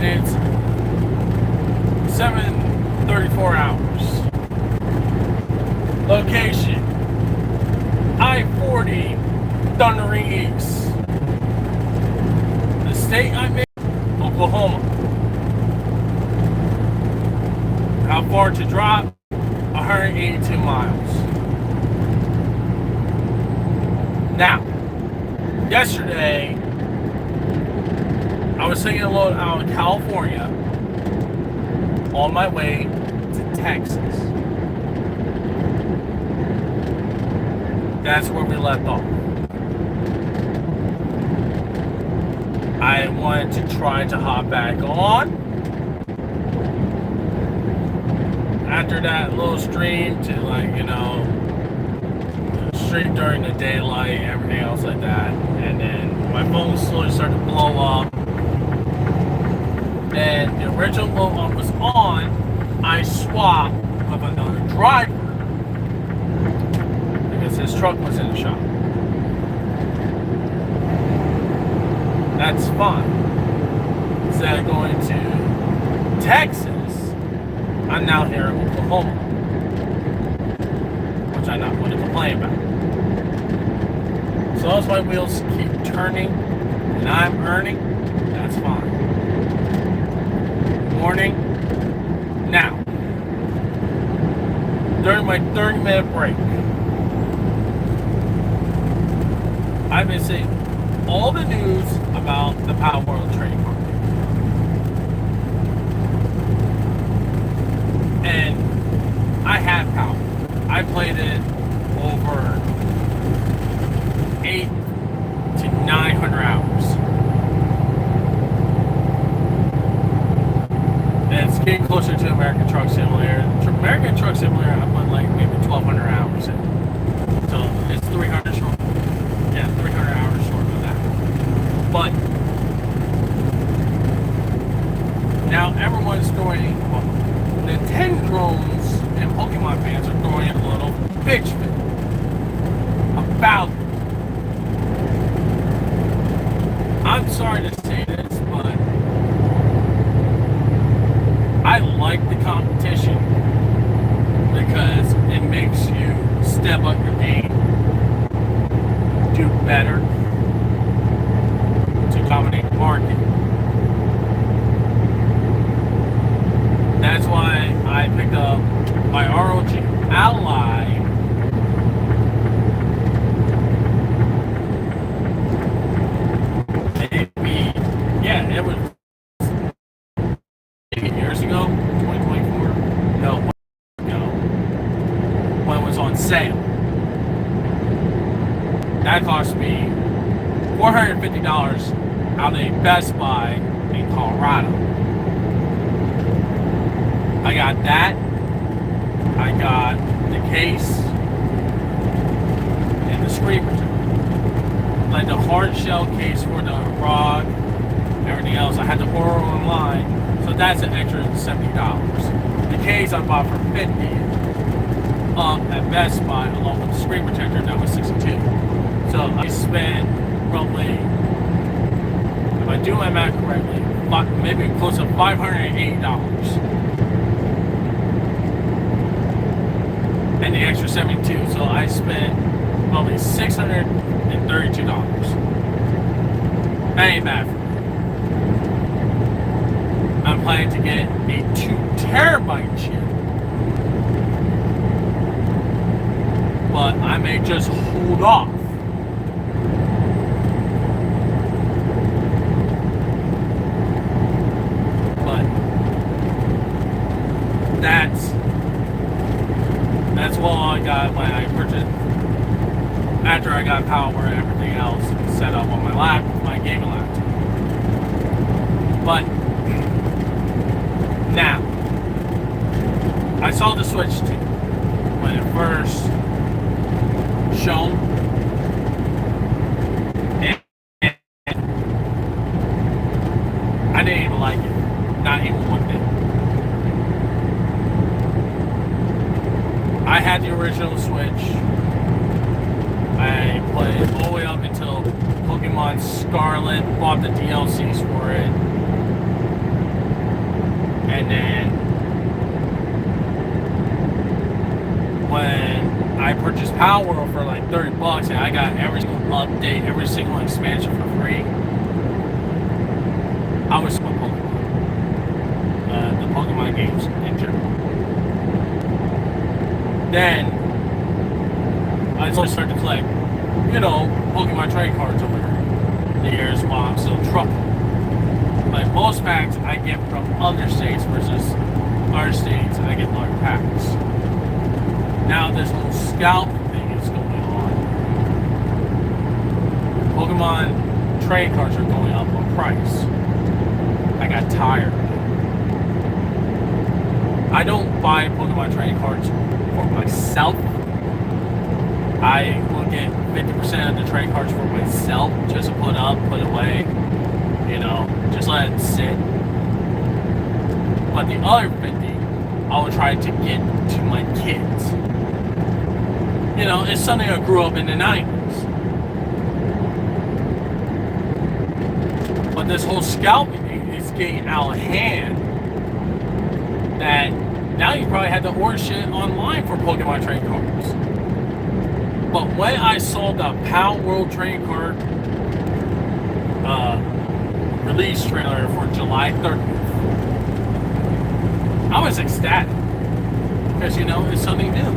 and it's 7:34 hours. Location: I-40, Thundering East. The state I'm in, Oklahoma. How far to drop? 182 miles. Now, yesterday, I was taking a load out of California on my way to Texas. That's where we left off. I wanted to try to hop back on after that little stream to, like, stream during the daylight, everything else like that. And then my phone slowly started to blow up. Then the original load was on. I swapped with another driver because his truck was in the shop. That's fine. Instead of going to Texas, I'm now here in Oklahoma, which I'm not going to complain about. So as my wheels keep turning and I'm earning, that's fine. Morning. Now, during my 30-minute break, I've been seeing all the news about the Power World trading market. And I have Power. I played it over 8 to 900 hours. And it's getting closer to American Truck Simulator. American Truck Simulator, I put like maybe 1,200 hours in. So it's 300 short. Yeah, 300 hours short of that. But now everyone's throwing, well, the 10 drones and Pokemon fans are throwing a little bitch fit about it. I'm sorry to say this, but I like the competition because it makes you step up your game, do better to dominate the market. That's why I picked up my ROG Ally. It was 8 years ago, 2024. No, when it was on sale. That cost me $450 out of a Best Buy in Colorado. I got that. I got the case and the screen protector. Like the hard shell case for the ROG, everything else I had to order online, so that's an extra $70. The case I bought for $50 at Best Buy, along with the screen protector, that was $62. So I spent roughly, if I do my math correctly, maybe close to $580. And the extra 72, so I spent probably $632. That ain't bad for me. I'm planning to get a 2 terabyte chip, but I may just hold off. But that's what I got when I purchased. After I got power and everything else set up on my gaming laptop. But now, I saw the Switch 2 when it first shown, and I didn't even like it, not even one bit. I had the original Switch. I played all the way up until Pokemon Scarlet, bought the DLCs for it. Power World for like $30, and I got every single update, every single expansion for free. I was with Pokemon, the Pokemon games in general. Then I slowly started to collect, Pokemon trading cards over the years while I'm still trucking. Like most packs I get from other states versus our states, I get large packs. Now this whole scalping thing is going on. Pokemon trading cards are going up on price. I got tired. I don't buy Pokemon trading cards for myself. I will get 50% of the trading cards for myself just to put up, put away, just let it sit. But the other 50, I will try to get to my kids. It's something I grew up in the 90s. But this whole scalping thing is getting out of hand. That now you probably had to order shit online for Pokemon trading cards. But when I saw the Power World trading card release trailer for July 30th, I was ecstatic. Because, it's something new.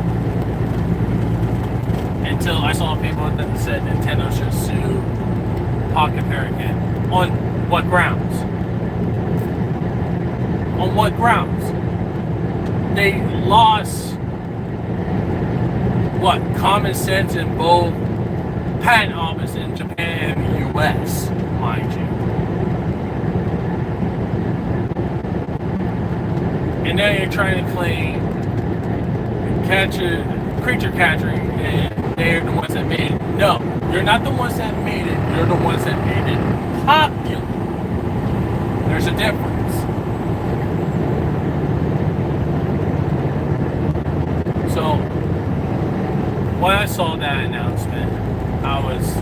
Until I saw people that said Nintendo should sue Pocket Pair again. On what grounds? On what grounds? They lost common sense in both patent office in Japan and the US, mind you. And now you're trying to claim creature catching, and they're the ones that made it. No, you're not the ones that made it. You're the ones that made it popular. There's a difference. So, when I saw that announcement, I was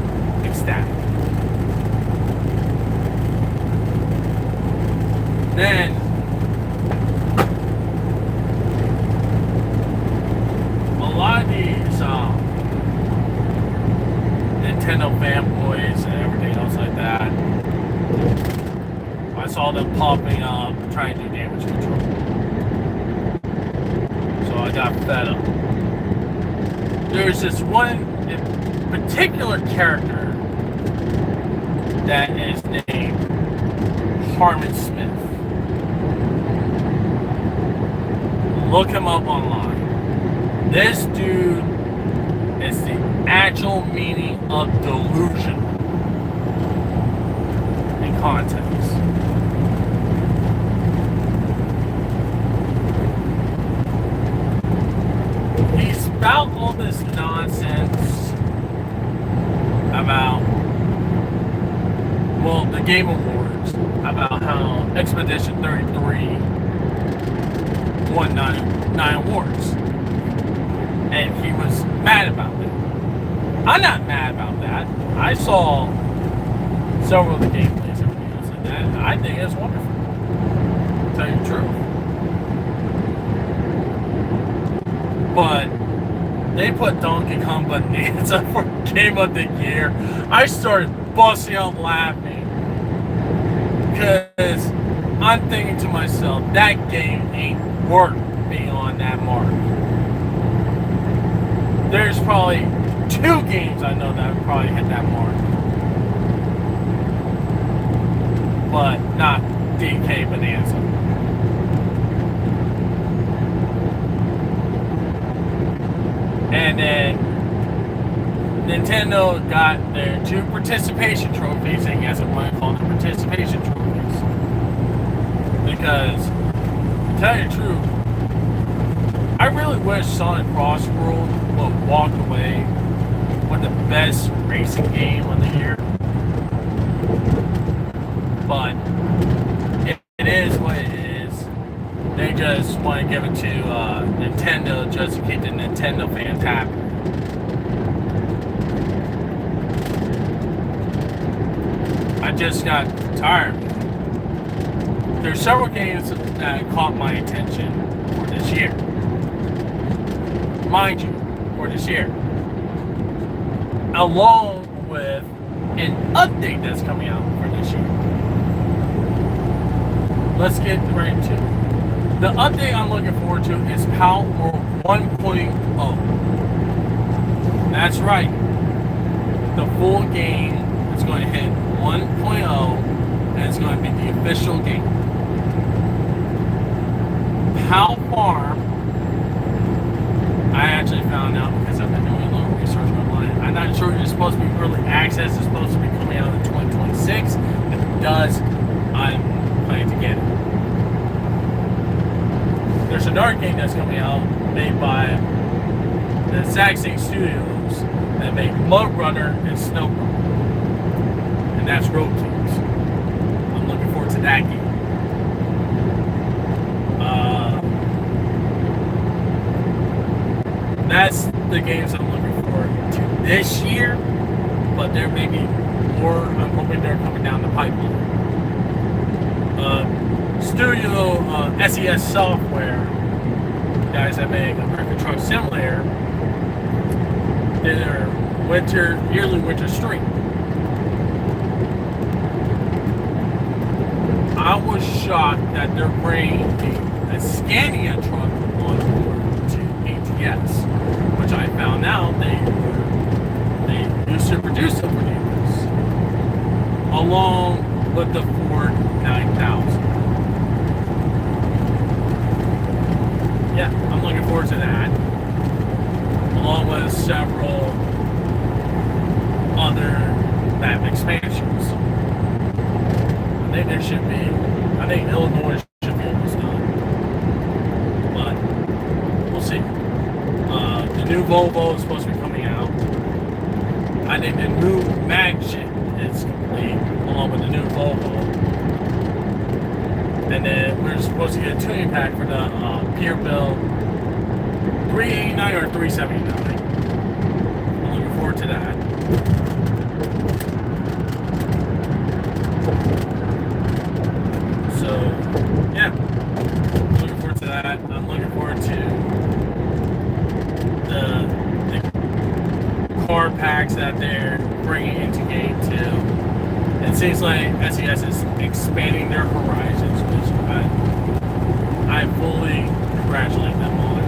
ecstatic. Then, a lot of these Nintendo fanboys and everything else like that, I saw them popping up trying to do damage control. So I got fed up. There's this one particular character that is named Harmon Smith. Look him up online. This dude is the actual meaning of delusion in context. He spout all this nonsense about, the Game Awards, about how Expedition 33 won 9 awards. And he was mad about that. I'm not mad about that. I saw several of the gameplays and everything else like that, and I think it's wonderful. To tell you the truth. But they put Donkey Kong Bonanza for Game of the Year. I started busting out laughing. Because I'm thinking to myself, that game ain't worth being on that mark. There's probably 2 games I know that would probably hit that mark. But not DK Bonanza. And then Nintendo got their 2 participation trophies, and yes, I want to call them participation trophies. Because, to tell you the truth, I really wish Sonic Cross World would walk away with the best racing game of the year. But it is what it is. They just want to give it to Nintendo just to keep the Nintendo fans happy. I just got tired. There's several games that caught my attention for this year. Mind you, for this year. along with an update that's coming out for this year. Let's get right to it. The update I'm looking forward to is Power 1.0. That's right. The full game is going to hit 1.0, and it's going to be the official game. How far? I actually found out because I've been doing a little research online. I'm not sure it's supposed to be early access. It's supposed to be coming out in 2026. If it does, I'm planning to get it. There's another game that's coming out made by the exact same studios that make Mud Runner and Snow Runner. And that's Road Teams. I'm looking forward to that game. That's the games I'm looking forward to this year, but there may be more. I'm hoping they're coming down the pipeline. Studio SES Software, guys that make American Truck Simulator, did their yearly winter stream. I was shocked that they're bringing a Scania truck on board to ATS, which I found out they used to produce some vehicles, along with the Ford 9000. Yeah, I'm looking forward to that, along with several other map expansions. I think Illinois should be almost done, but we'll see. The new Volvo is supposed to be coming out. I think the new Magship is complete, along with the new Volvo. And then we're supposed to get a tuning pack for the Peterbilt 389 or 379. I'm looking forward to that. So, yeah, I'm looking forward to that. I'm looking forward to the car packs that they're bringing into Game 2. It seems like SES is expanding their horizons, which I fully congratulate them on.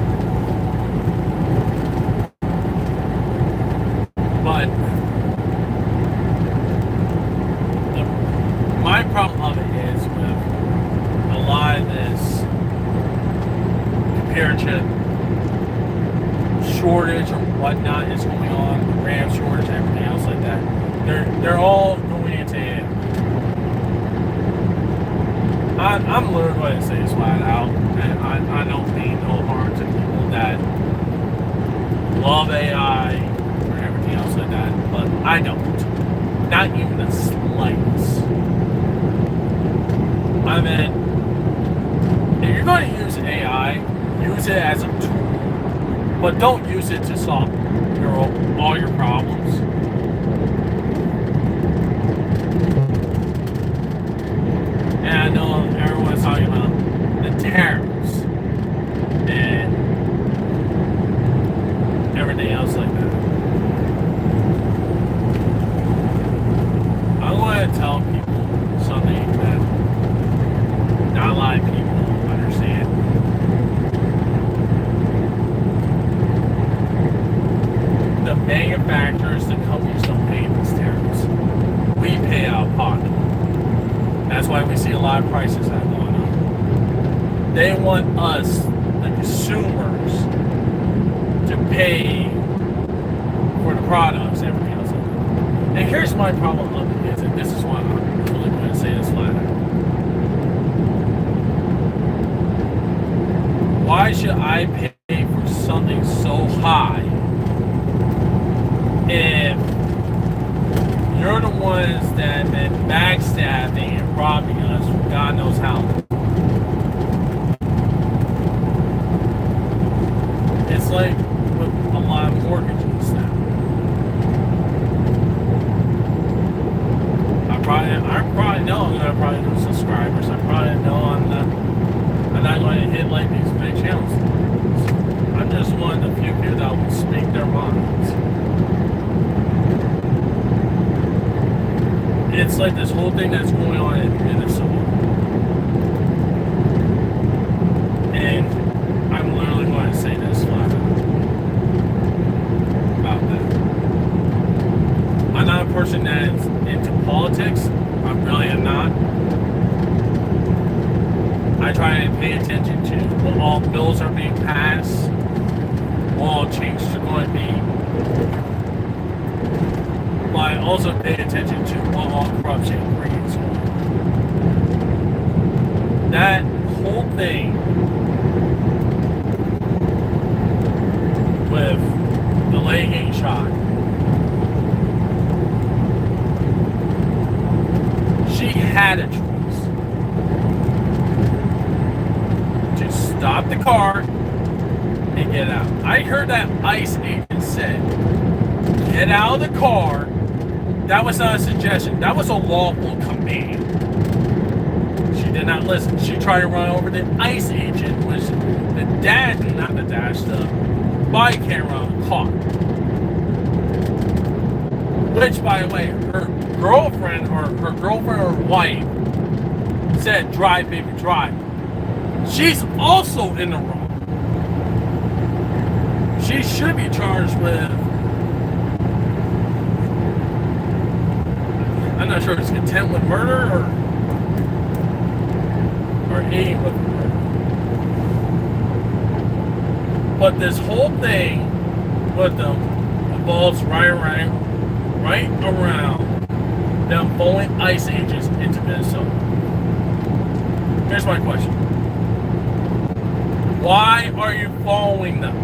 But my problem of it is with a lot of this computer chip shortage or whatnot is going on, the RAM shortage, everything else like that. They're all going into AI. I'm literally going to say this flat out, and I don't mean no harm to people that love AI or everything else like that, but I don't. Not even the slightest. I mean, if you're going to use AI, use it as a tool, but don't use it to solve all your problems. And I know everyone's talking about the tariffs and everything else like that. I want to tell people something that not a lot of people understand. The manufacturers, the companies don't pay these tariffs. We pay out of pocket. That's why we see a lot of prices that are going up. They want us, the consumers, to pay for the products, everything else. And here's my problem of it is, and this is why I'm really going to say this flat out. Why should I pay for something so high if you're the ones that have been backstabbing and robbing us from God knows how? It's like with a lot of mortgages now. I probably know I'm gonna probably lose subscribers. I probably know I'm not going to hit like these big channels. I'm just one of the few people that will speak their minds. it's like this whole thing that's going on in Minnesota. And I'm literally going to say this flat out about that. I'm not a person that is into politics. I really am not. I try and pay attention to what all bills are being passed, what all changes are going to be. But I also pay attention to what all corruption creates. That whole thing with the lady getting shot, she had a choice to stop the car and get out. I heard that ICE agent said, get out of the car. That was not a suggestion. That was a lawful command. She did not listen. She tried to run over the ICE agent, which the body camera caught. Which, by the way, her girlfriend or wife said, drive, baby, drive. She's also in the wrong. She should be charged with, I'm not sure if it's contempt with murder or aiding with murder. But this whole thing with them involves right around them following ICE agents into Minnesota. Here's my question. Why are you following them?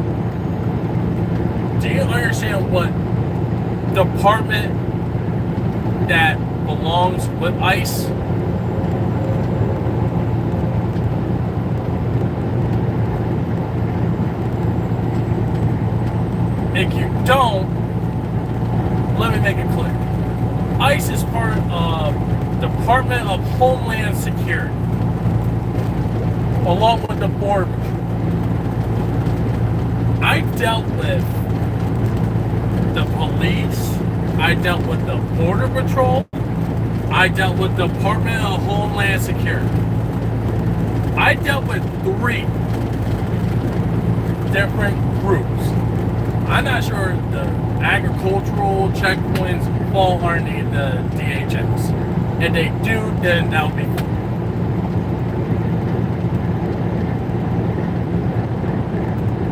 Do you understand what department that belongs with ICE? If you don't, let me make it clear. ICE is part of Department of Homeland Security, along with the Border Patrol. I dealt with the police, I dealt with the Border Patrol, I dealt with the Department of Homeland Security. I dealt with 3 different groups. I'm not sure the agricultural checkpoints fall underneath the DHS. If they do, then that would be cool.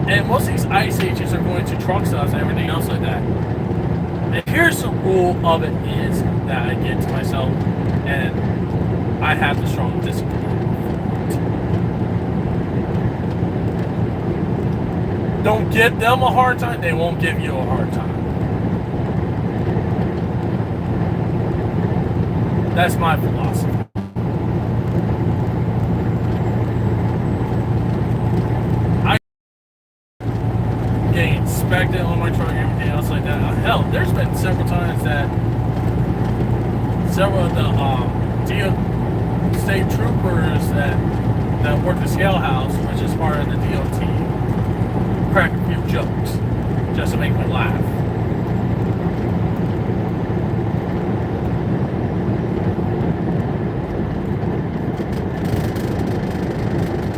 And most of these ICE agents are going to truck stops and everything else like that. And here's the rule of it is that I get to myself, and I have the strong discipline. Don't give them a hard time, they won't give you a hard time. That's my philosophy. Inspected on my truck and everything else like that. Hell, there's been several times that several of the state troopers that work the scale house, which is part of the DOT, crack a few jokes just to make me laugh.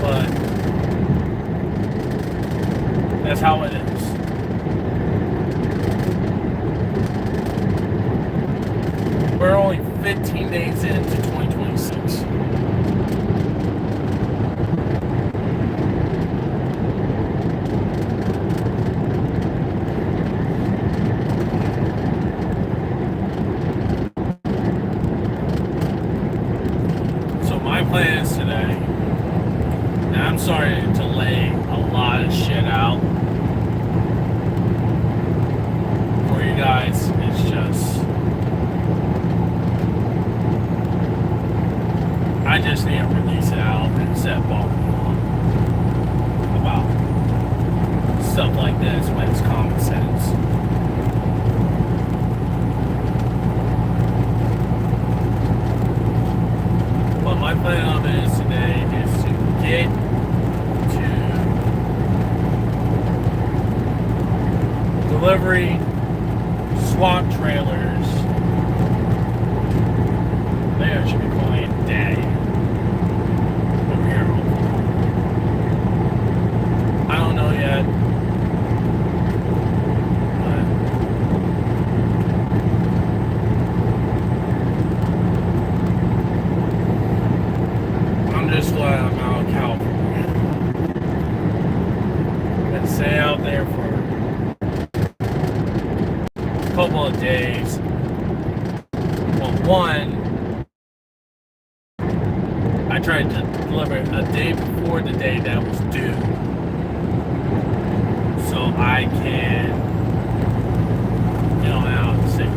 But that's how it is. We're only 15 days into 2026. So my plans today, and I'm sorry to lay a lot of shit out for you guys, it's just I just need to release it out and set ball about stuff like this when it's common sense. But my plan on this today is to get to delivery swap trailers There should be flying day. Over here. I don't know yet. But I'm just glad I'm out of California. Been stay out there for a couple of days. Well, one, I tried to deliver it a day before the day that was due. So I can get on out and see.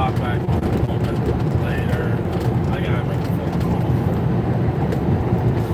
lock back.